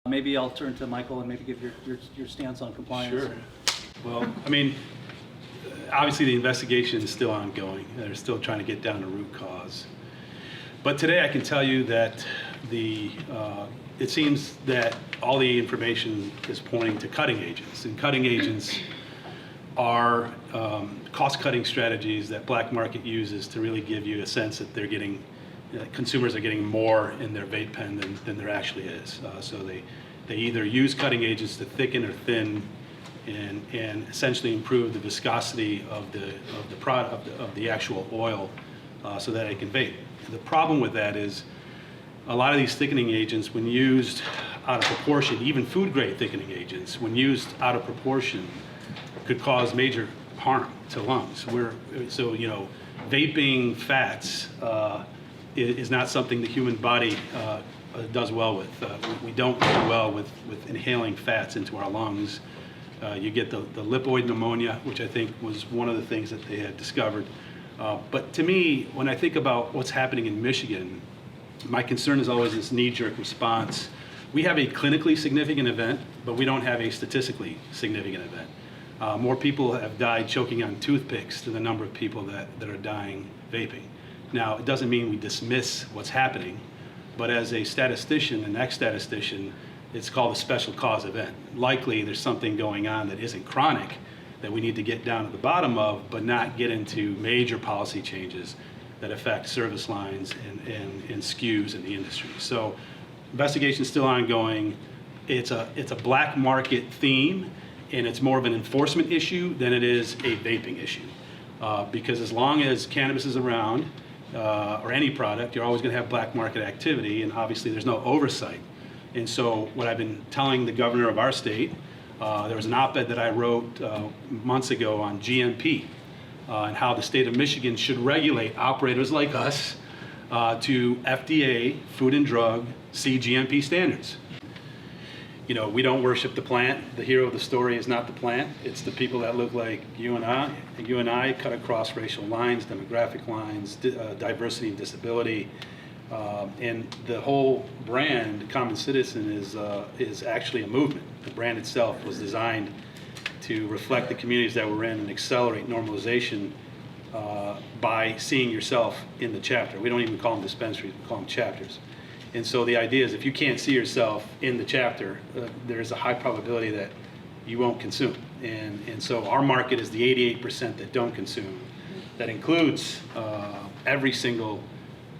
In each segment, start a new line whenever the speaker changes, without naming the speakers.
Maybe I'll turn to Michael and maybe give your stance on compliance.
Sure. Well, I mean, obviously the investigation is still ongoing. They're still trying to get down to root cause. But today I can tell you that it seems that all the information is pointing to cutting agents. And cutting agents are cost-cutting strategies that black market uses to really give you a sense that they're getting, consumers are getting more in their vape pen than there actually is. So they either use cutting agents to thicken or thin and essentially improve the viscosity of the product of the actual oil so that it can vape. And the problem with that is a lot of these thickening agents, when used out of proportion, even food grade thickening agents, when used out of proportion, could cause major harm to lungs. So vaping fats is not something the human body does well with. We don't do well with inhaling fats into our lungs. You get the lipoid pneumonia, which I think was one of the things that they had discovered. But to me, when I think about what's happening in Michigan, my concern is always this knee-jerk response. We have a clinically significant event, but we don't have a statistically significant event. More people have died choking on toothpicks than the number of people that are dying vaping. Now, it doesn't mean we dismiss what's happening, but as a statistician, an ex-statistician, it's called a special cause event. Likely there's something going on that isn't chronic that we need to get down to the bottom of, but not get into major policy changes that affect service lines and SKUs in the industry. So investigation is still ongoing. It's a black market theme, and it's more of an enforcement issue than it is a vaping issue. Because as long as cannabis is around, or any product, you're always going to have black market activity, and obviously there's no oversight. And so what I've been telling the governor of our state, there was an op-ed that I wrote months ago on GMP and how the state of Michigan should regulate operators like us to FDA, Food and Drug, CGMP standards. We don't worship the plant. The hero of the story is not the plant. It's the people that look like you and I cut across racial lines, demographic lines, diversity and disability. And the whole brand, Common Citizen, is actually a movement. The brand itself was designed to reflect the communities that we're in and accelerate normalization by seeing yourself in the chapter. We don't even call them dispensaries, we call them chapters. And so the idea is if you can't see yourself in the chapter, there's a high probability that you won't consume. And so our market is the 88% that don't consume. That includes every single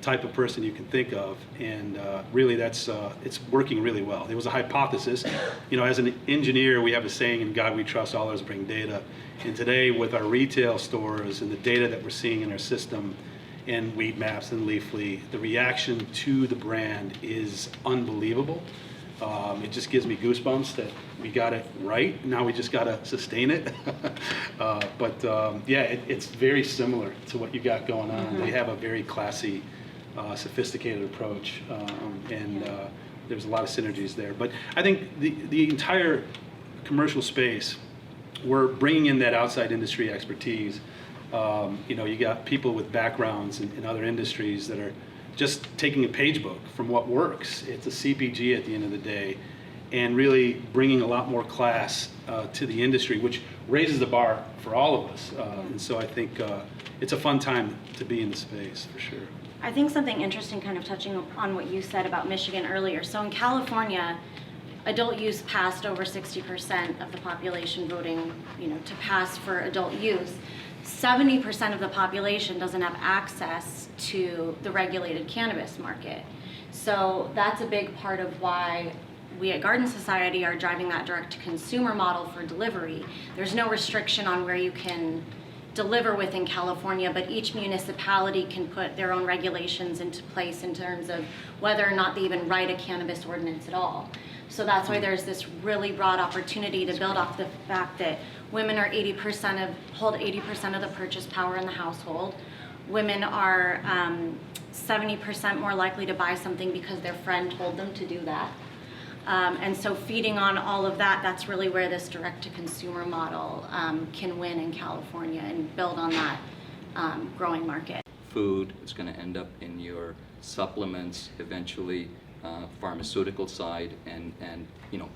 type of person you can think of, and really it's working really well. It was a hypothesis. As an engineer, we have a saying, in God we trust, all others bring data. And today with our retail stores and the data that we're seeing in our system, and Weed Maps and Leafly, the reaction to the brand is unbelievable. It just gives me goosebumps that we got it right. Now we just got to sustain it. It's very similar to what you got going on. Mm-hmm. They have a very classy, sophisticated approach, and there's a lot of synergies there. But I think the entire commercial space, we're bringing in that outside industry expertise. You got people with backgrounds in other industries that are just taking a page book from what works. It's a CPG at the end of the day, and really bringing a lot more class to the industry, which raises the bar for all of us. And so I think it's a fun time to be in the space, for sure.
I think something interesting, kind of touching on what you said about Michigan earlier. So in California, adult use passed over 60% of the population voting, to pass for adult use. 70% of the population doesn't have access to the regulated cannabis market. So that's a big part of why we at Garden Society are driving that direct-to-consumer model for delivery. There's no restriction on where you can deliver within California, but each municipality can put their own regulations into place in terms of whether or not they even write a cannabis ordinance at all. So that's why there's this really broad opportunity to build off the fact that women are hold 80% of the purchase power in the household. Women are 70% more likely to buy something because their friend told them to do that. And so feeding on all of that, that's really where this direct-to-consumer model can win in California and build on that growing market.
Food is going to end up in your supplements, eventually pharmaceutical side, and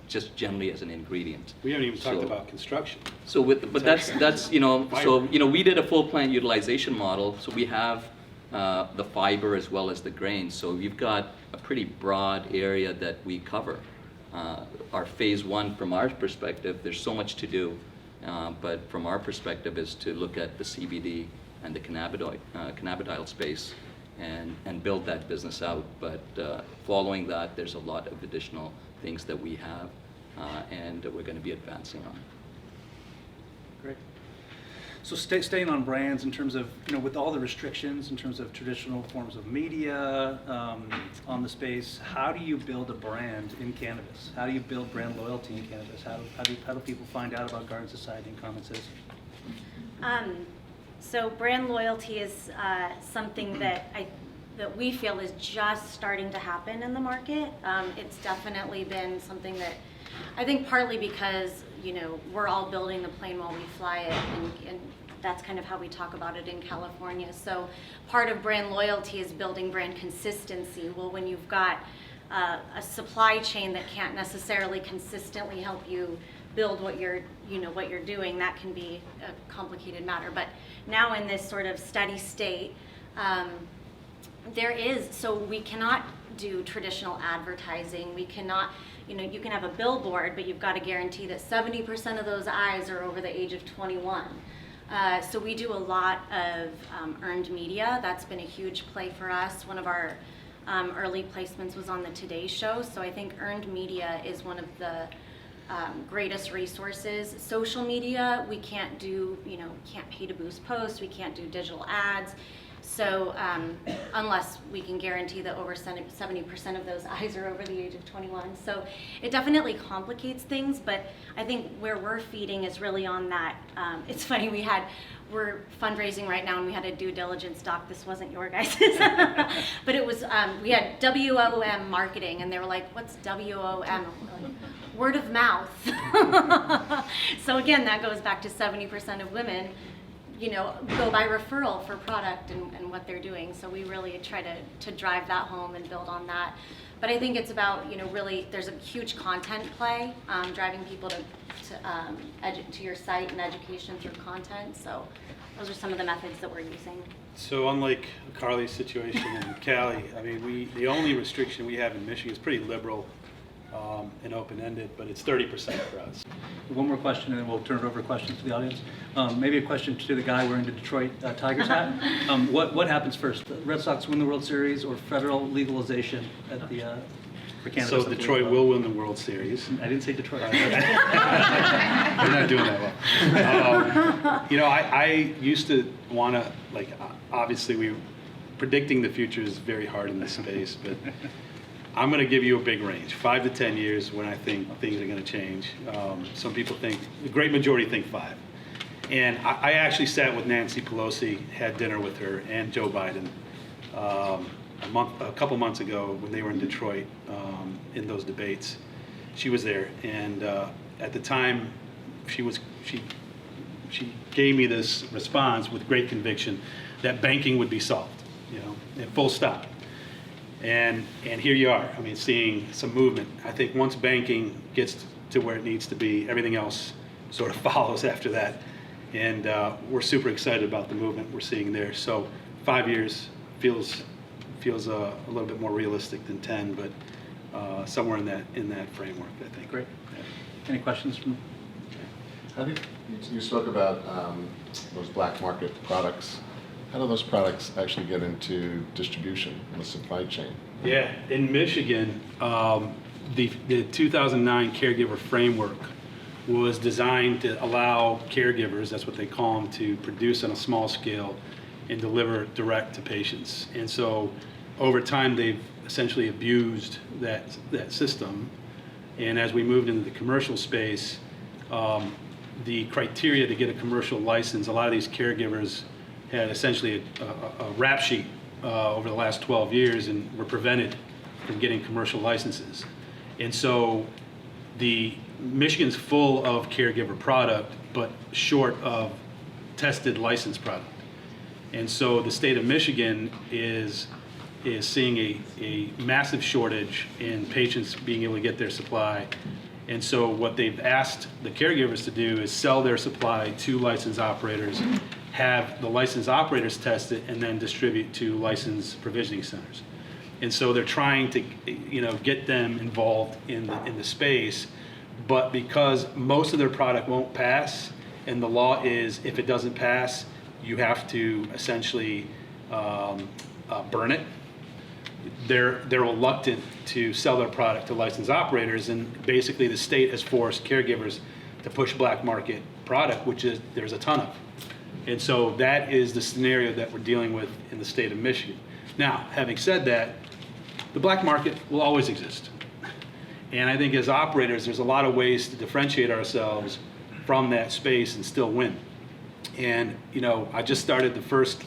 just generally as an ingredient.
We haven't even talked
So-
about construction.
So but that's we did a full plant utilization model. So we have the fiber as well as the grains. So you've got a pretty broad area that we cover. Our phase one, from our perspective, there's so much to do, but from our perspective is to look at the CBD and the cannabidiol space and build that business out. But following that, there's a lot of additional things that we have and we're going to be advancing on.
Great. So staying on brands in terms of, with all the restrictions in terms of traditional forms of media on the space, how do you build a brand in cannabis? How do you build brand loyalty in cannabis? How do people find out about Garden Society and Common Citizen?
So brand loyalty is something that we feel is just starting to happen in the market. It's definitely been something that I think partly because we're all building the plane while we fly it, and that's kind of how we talk about it in California. So part of brand loyalty is building brand consistency. Well, when you've got a supply chain that can't necessarily consistently help you build what you're doing, that can be a complicated matter. But now in this sort of steady state, so we cannot do traditional advertising. We cannot, you can have a billboard, but you've got to guarantee that 70% of those eyes are over the age of 21. So we do a lot of earned media. That's been a huge play for us. One of our early placements was on the Today Show. So I think earned media is one of the greatest resources. Social media, we can't do, can't pay to boost posts. We can't do digital ads. So unless we can guarantee that over 70% of those eyes are over the age of 21. So it definitely complicates things, but I think where we're feeding is really on that. It's funny, we're fundraising right now and we had a due diligence doc. This wasn't your guys', but it was, we had WOM marketing and they were like, what's WOM? Word of mouth. So again, that goes back to 70% of women go by referral for product and what they're doing. So we really try to drive that home and build on that. But I think it's about, really, there's a huge content play, driving people to your site and education through content. So those are some of the methods that we're using.
So unlike Carly's situation in Cali, I mean, the only restriction we have in Michigan is pretty liberal and open-ended, but it's 30% for us.
One more question, and then we'll turn it over to questions to the audience. Maybe a question to the guy wearing the Detroit Tigers hat. What happens first? The Red Sox win the World Series or federal legalization at for cannabis?
So Detroit will win the World Series.
I didn't say Detroit.
They're not doing that well. I used to want to, obviously predicting the future is very hard in this space, but I'm going to give you a big range, 5 to 10 years when I think things are going to change. Some people think, the great majority think 5. And I actually sat with Nancy Pelosi, had dinner with her, and Joe Biden a couple months ago when they were in Detroit in those debates. She was there, and at the time, she gave me this response with great conviction that banking would be solved, and full stop. And here you are, seeing some movement. I think once banking gets to where it needs to be, everything else sort of follows after that. And we're super excited about the movement we're seeing there. So 5 years feels a little bit more realistic than 10, but somewhere in that framework, I think.
Great. Any questions from?
How do you spoke about those black market products. How do those products actually get into distribution in the supply chain?
Yeah, in Michigan, the 2009 caregiver framework was designed to allow caregivers, that's what they call them, to produce on a small scale and deliver direct to patients. And so over time, they've essentially abused that system. And as we moved into the commercial space, the criteria to get a commercial license, a lot of these caregivers had essentially a rap sheet over the last 12 years and were prevented from getting commercial licenses. And so Michigan's full of caregiver product, but short of tested licensed product. And so the state of Michigan is is seeing a massive shortage in patients being able to get their supply. And so what they've asked the caregivers to do is sell their supply to licensed operators, have the licensed operators test it, and then distribute to licensed provisioning centers. And so they're trying to, get them involved in the space, but because most of their product won't pass, and the law is if it doesn't pass, you have to essentially burn it. They're reluctant to sell their product to licensed operators, and basically the state has forced caregivers to push black market product, which is there's a ton of. And so that is the scenario that we're dealing with in the state of Michigan. Now, having said that, the black market will always exist. And I think as operators, there's a lot of ways to differentiate ourselves from that space and still win. And, I just started the first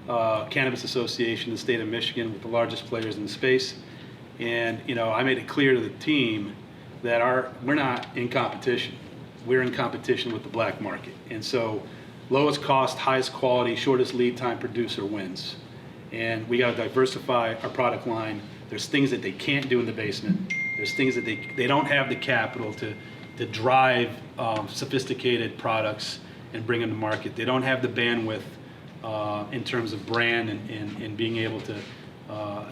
Cannabis Association in the state of Michigan with the largest players in the space. And, I made it clear to the team that we're not in competition. We're in competition with the black market. And so lowest cost, highest quality, shortest lead time producer wins. And we got to diversify our product line. There's things that they can't do in the basement. There's things that they don't have the capital to drive sophisticated products and bring them to market. They don't have the bandwidth in terms of brand and being able to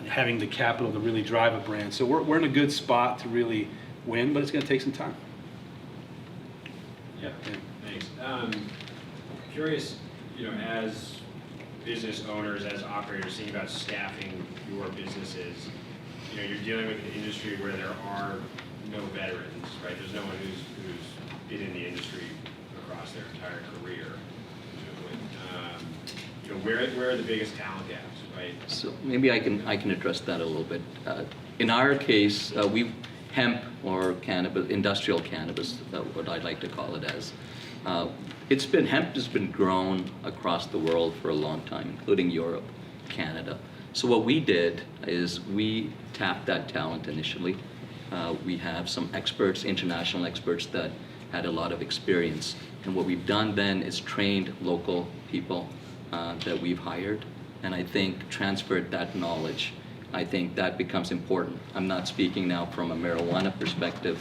having the capital to really drive a brand. So we're in a good spot to really win, but it's going to take some time.
Yeah, thanks. Curious, as business owners, as operators, thinking about staffing your businesses, you're dealing with an industry where there are no veterans, right? There's no one who's been in the industry across their entire career. Where are the biggest talent gaps, right?
So maybe I can address that a little bit. In our case, hemp or cannabis, industrial cannabis, what I'd like to call it as, hemp has been grown across the world for a long time, including Europe, Canada. So what we did is we tapped that talent initially. We have some experts, international experts that had a lot of experience. And what we've done then is trained local people that we've hired, and I think transferred that knowledge. I think that becomes important. I'm not speaking now from a marijuana perspective,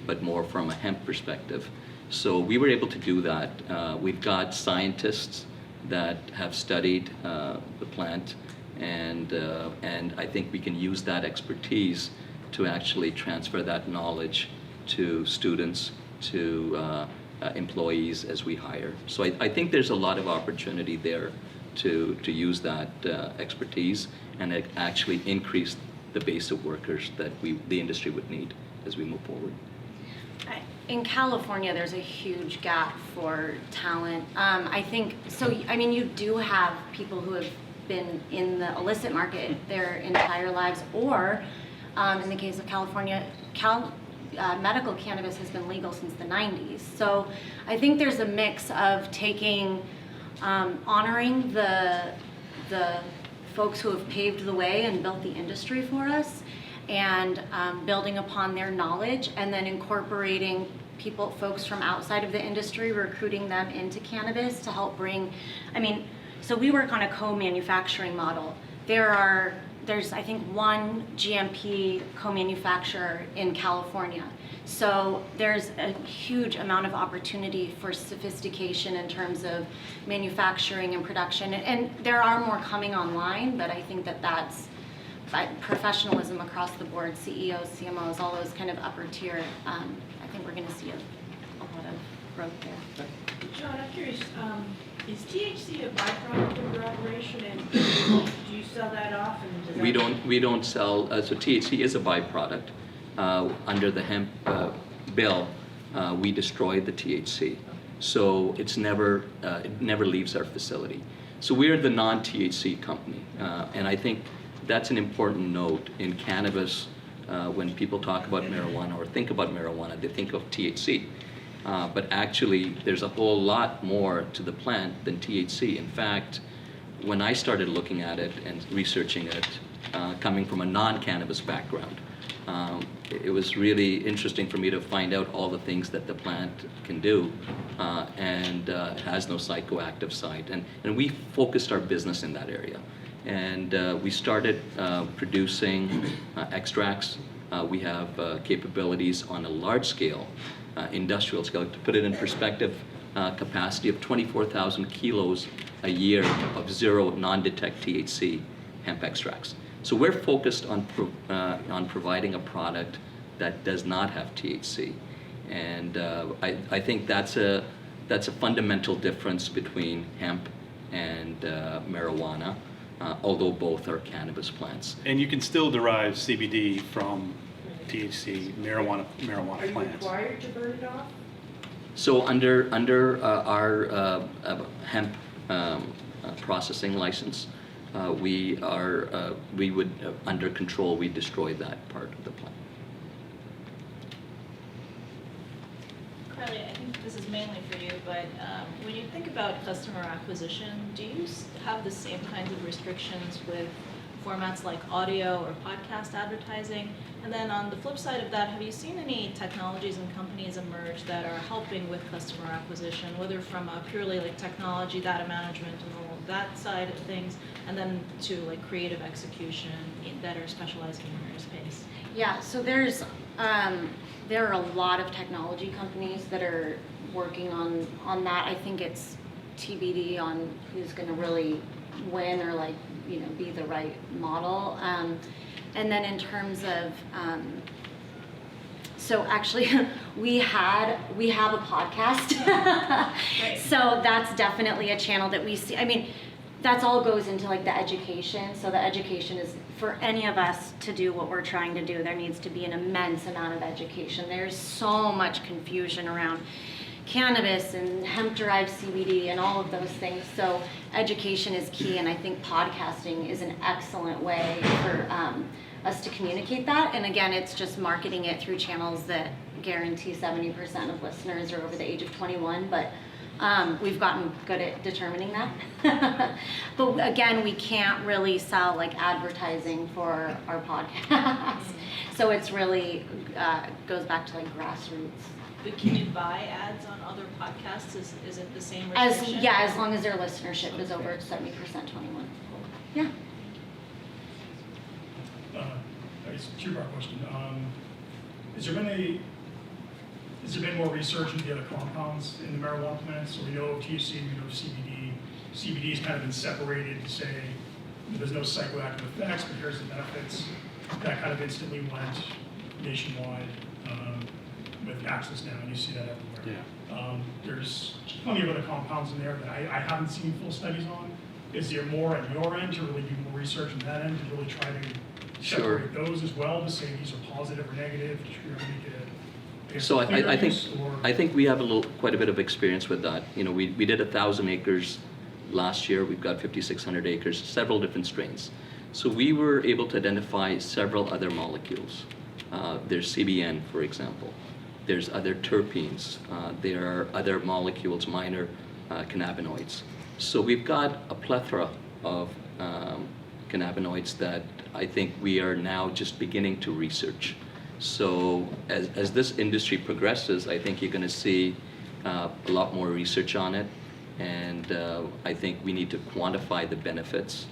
but more from a hemp perspective. So we were able to do that. We've got scientists that have studied the plant, and I think we can use that expertise to actually transfer that knowledge to students, to employees as we hire. So I think there's a lot of opportunity there to use that expertise and actually increase the base of workers that the industry would need as we move forward.
In California, there's a huge gap for talent. I think, you do have people who have been in the illicit market their entire lives, or in the case of California, medical cannabis has been legal since the 90s. So I think there's a mix of honoring the folks who have paved the way and built the industry for us, and building upon their knowledge, and then incorporating folks from outside of the industry, recruiting them into cannabis to help bring, so we work on a co-manufacturing model. There's I think one GMP co-manufacturer in California. So there's a huge amount of opportunity for sophistication in terms of manufacturing and production. And there are more coming online, but I think that's professionalism across the board, CEOs, CMOs, all those kind of upper tier. I think we're going to see a lot of growth there.
John, I'm curious, is THC a byproduct of your operation, and do you sell that off? And
We don't sell, so THC is a byproduct. Under the hemp bill, we destroy the THC. So it never leaves our facility. So we're the non-THC company. And I think that's an important note in cannabis. When people talk about marijuana or think about marijuana, they think of THC. But actually, there's a whole lot more to the plant than THC. In fact, when I started looking at it and researching it, coming from a non-cannabis background, it was really interesting for me to find out all the things that the plant can do, and it has no psychoactive side. And we focused our business in that area. And we started producing extracts. We have capabilities on a large scale, industrial scale. To put it in perspective, capacity of 24,000 kilos a year of zero non-detect THC hemp extracts. So we're focused on providing a product that does not have THC. And I think that's a fundamental difference between hemp and marijuana, although both are cannabis plants.
And you can still derive CBD from THC marijuana
Are you
plants.
required to burn it off?
So under our hemp processing license, we would under control, we destroy that part of the plant.
Carly, I think this is mainly for you, but when you think about customer acquisition, do you have the same kinds of restrictions with formats like audio or podcast advertising? And then on the flip side of that, have you seen any technologies and companies emerge that are helping with customer acquisition, whether from a purely like technology, data management, and all of that side of things, and then to like creative execution that are specializing in your space?
Yeah, so there are a lot of technology companies that are working on that. I think it's TBD on who's going to really win or like, you know, be the right model. And then in terms of, so actually we have a podcast.
Right.
So that's definitely a channel that we see. I mean, that's all goes into like the education. So the education is for any of us to do what we're trying to do. There needs to be an immense amount of education. There's so much confusion around cannabis and hemp-derived CBD and all of those things. So education is key, and I think podcasting is an excellent way for us to communicate that. And again, it's just marketing it through channels that guarantee 70% of listeners are over the age of 21. But we've gotten good at determining that. But again, we can't really sell like advertising for our podcast. So it's really goes back to like grassroots.
But can you buy ads on other podcasts? Is it the same
As
restriction?
yeah, as long as their listenership is over 70% 21. Yeah.
It's a two-part question. Has there been more research into the other compounds in the marijuana plants? So we know THC, we know CBD. CBD has kind of been separated to say there's no psychoactive effects, but here's the benefits. That kind of instantly went nationwide with access now, and you see that everywhere.
Yeah.
There's plenty of other compounds in there that I haven't seen full studies on. Is there more at your end to really do more research on that end to really try to
Sure.
separate those as well to say these are positive or negative to really make it, I guess,
So
clear
I think
use, or-
I think we have quite a bit of experience with that. You know, we did 1,000 acres last year. We've got 5,600 acres, several different strains. So we were able to identify several other molecules. There's CBN, for example. There's other terpenes. There are other molecules, minor cannabinoids. So we've got a plethora of cannabinoids that I think we are now just beginning to research. So as this industry progresses, I think you're going to see a lot more research on it, and I think we need to quantify the benefits.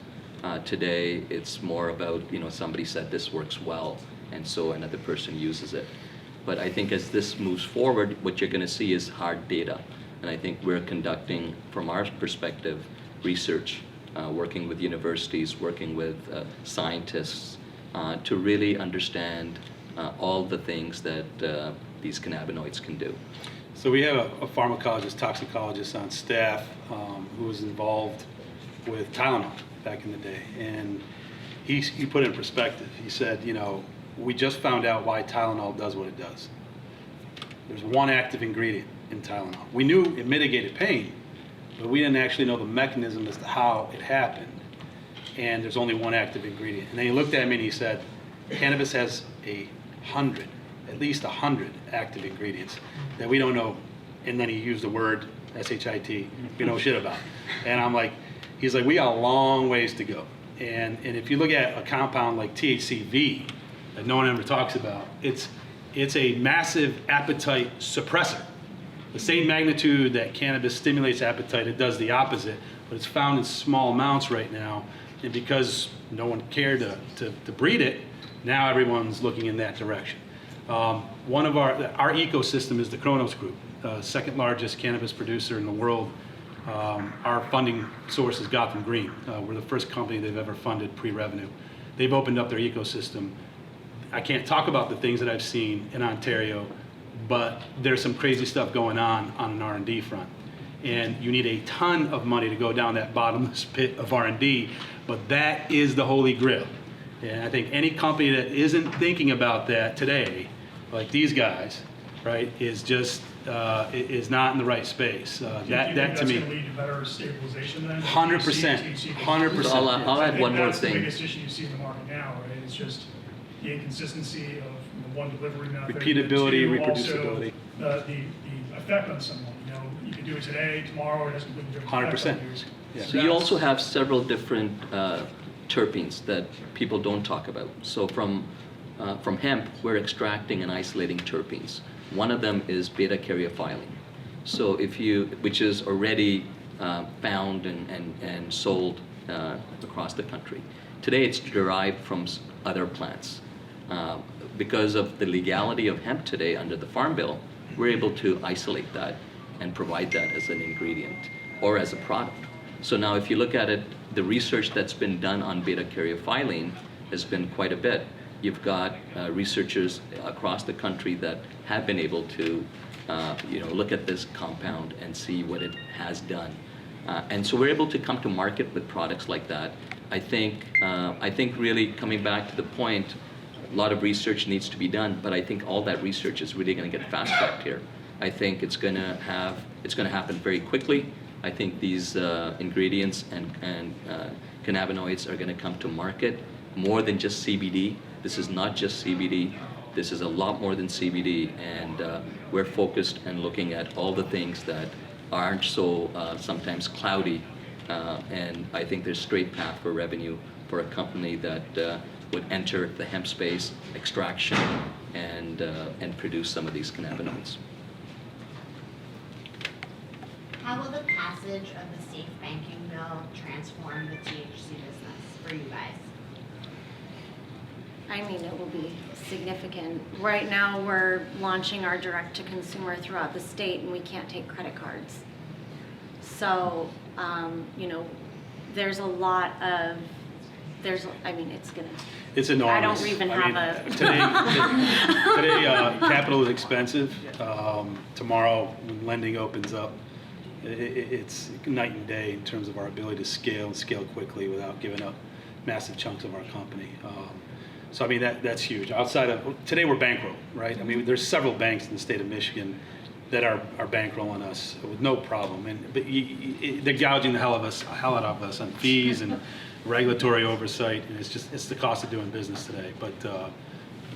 Today, it's more about, you know, somebody said this works well, and so another person uses it. But I think as this moves forward, what you're going to see is hard data, and I think we're conducting, from our perspective, research, working with universities, working with scientists, to really understand all the things that these cannabinoids can do.
So we have a pharmacologist, toxicologist on staff who was involved with Tylenol back in the day, and he put it in perspective. He said, you know, we just found out why Tylenol does what it does. There's one active ingredient in Tylenol. We knew it mitigated pain, but we didn't actually know the mechanism as to how it happened. And there's only one active ingredient. And then he looked at me and he said, cannabis has at least 100 active ingredients that we don't know. And then he used the word SHIT, we know shit about. And I'm like, he's like, we got a long ways to go. And if you look at a compound like THCV that no one ever talks about, it's a massive appetite suppressor. The same magnitude that cannabis stimulates appetite, it does the opposite, but it's found in small amounts right now. And because no one cared to breed it, now everyone's looking in that direction. One of our ecosystem is the Kronos Group, second largest cannabis producer in the world. Our funding source is Gotham Green. We're the first company they've ever funded pre-revenue. They've opened up their ecosystem. I can't talk about the things that I've seen in Ontario, but there's some crazy stuff going on an R&D front. And you need a ton of money to go down that bottomless pit of R&D, but that is the holy grail. And I think any company that isn't thinking about that today, like these guys, right, is just is not in the right space.
Do you think
That to
that's
me,
going to lead to better stabilization then?
100%, 100%.
So I'll add one more
That's the
thing.
biggest issue you see in the market now, right? It's just the inconsistency of the one delivery method.
Repeatability,
and two,
reproducibility.
Also, the effect on someone, you know, you can do it today, tomorrow, it has a completely different effect
100%.
on you.
Yeah.
So you also have several different terpenes that people don't talk about. So from hemp, we're extracting and isolating terpenes. One of them is beta-caryophyllene. So which is already found and sold across the country. Today it's derived from other plants. Because of the legality of hemp today under the Farm Bill, we're able to isolate that and provide that as an ingredient or as a product. So now if you look at it, the research that's been done on beta-caryophyllene has been quite a bit. You've got researchers across the country that have been able to look at this compound and see what it has done. And so we're able to come to market with products like that. I think really coming back to the point, a lot of research needs to be done, but I think all that research is really going to get fast-tracked here. I think it's going to happen very quickly. I think these ingredients and cannabinoids are going to come to market more than just CBD. This is not just CBD. This is a lot more than CBD, and we're focused and looking at all the things that aren't so sometimes cloudy. And I think there's straight path for revenue for a company that would enter the hemp space, extraction, and produce some of these cannabinoids.
How will the passage of the safe banking bill transform the THC business for you guys?
I mean, it will be significant. Right now, we're launching our direct-to-consumer throughout the state, and we can't take credit cards. So, there's a lot of,
It's enormous.
I don't even have a...
Today, capital is expensive. Tomorrow, when lending opens up, it's night and day in terms of our ability to scale quickly without giving up massive chunks of our company. So I mean, that's huge. Outside of, today we're bankrolled, right? I mean, there's several banks in the state of Michigan that are bankrolling us with no problem. But they're gouging the hell out of us on fees and regulatory oversight, and it's the cost of doing business today. But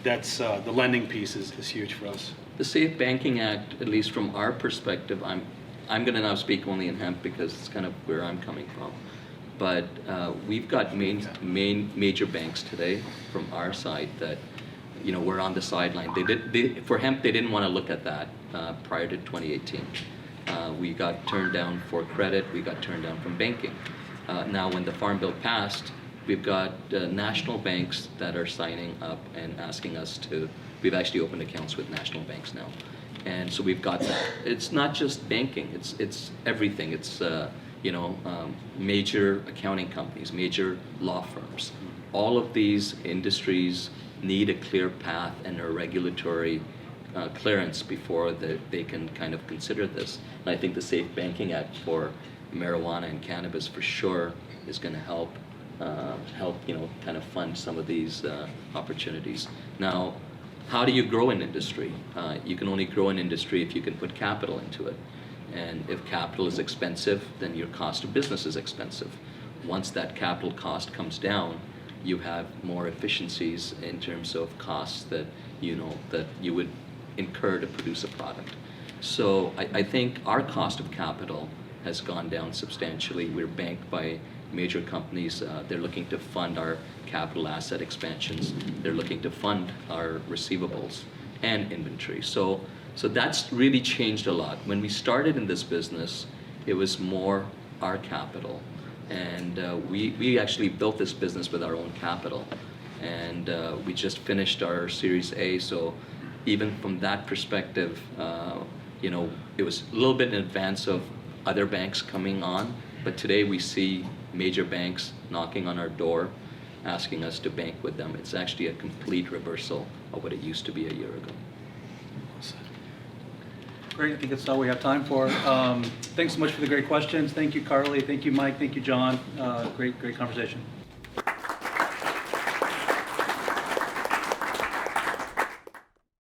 that's the lending piece is huge for us.
The Safe Banking Act, at least from our perspective, I'm going to now speak only in hemp because it's kind of where I'm coming from. But we've got major banks today from our side that, we're on the sideline. For hemp, they didn't want to look at that prior to 2018. We got turned down for credit. We got turned down from banking. Now, when the Farm Bill passed, we've got national banks that are signing up and asking us to. We've actually opened accounts with national banks now. And so we've got that. It's not just banking, it's everything. It's major accounting companies, major law firms. All of these industries need a clear path and a regulatory clearance before they can kind of consider this. And I think the Safe Banking Act for marijuana and cannabis for sure is going to help kind of fund some of these opportunities. Now, how do you grow an industry? You can only grow an industry if you can put capital into it. And if capital is expensive, then your cost of business is expensive. Once that capital cost comes down, you have more efficiencies in terms of costs that you would incur to produce a product. So I think our cost of capital has gone down substantially. We're banked by major companies. They're looking to fund our capital asset expansions. They're looking to fund our receivables and inventory. So that's really changed a lot. When we started in this business, it was more our capital And we actually built this business with our own capital. And we just finished our Series A, so even from that perspective, you know, it was a little bit in advance of other banks coming on, but today we see major banks knocking on our door, asking us to bank with them. It's actually a complete reversal of what it used to be a year ago.
Great, I think that's all we have time for. Thanks so much for the great questions. Thank you, Carly. Thank you, Mike. Thank you, John. Great conversation.